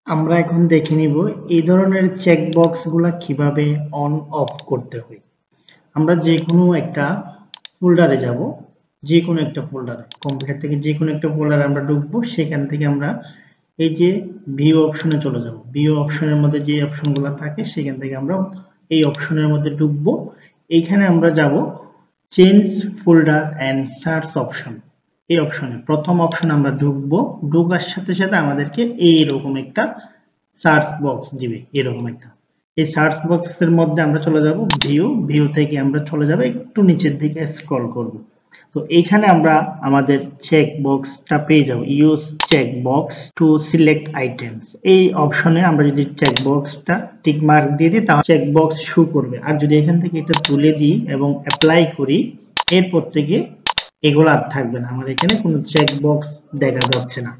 আমরা এখন দেখে নিব এই ধরনের চেক বক্সগুলা কিভাবে অন অফ করতে হয়। আমরা যে কোনো একটা ফোল্ডারে যাব, যে কোনো একটা ফোল্ডারে, কম্পিউটার থেকে যে কোনো একটা ফোল্ডারে আমরা ঢুকবো। সেখান থেকে আমরা এই যে ভিউ অপশনে চলে যাব। ভিউ অপশনের মধ্যে যে অপশনগুলো থাকে সেখান থেকে আমরা এই অপশনের মধ্যে ঢুকবো। এইখানে আমরা যাব change folder and search option. এই অপশনে প্রথম অপশন আমরা ঢুকবো। ঢোকার সাথে সাথে আমাদেরকে এইরকম একটা সার্চ বক্স দিবে, এরকম একটা। এই সার্চ বক্সের মধ্যে আমরা চলে যাব ভিউ। ভিউ থেকে আমরা চলে যাব একটু নিচের দিকে স্ক্রল করব। তো এইখানে আমরা আমাদের চেক বক্সটা পেয়ে যাব, use check box to select items. এই অপশনে আমরা যদি চেক বক্সটা টিক মার্ক দিয়ে দিই তাহলে চেক বক্স শো করবে। আর যদি এখান থেকে এটা তুলে দিই এবং অ্যাপ্লাই করি, এরপর থেকে এগুলো আর থাকবে না, আমার এখানে কোনো চেক বক্স দেখা যাচ্ছে না।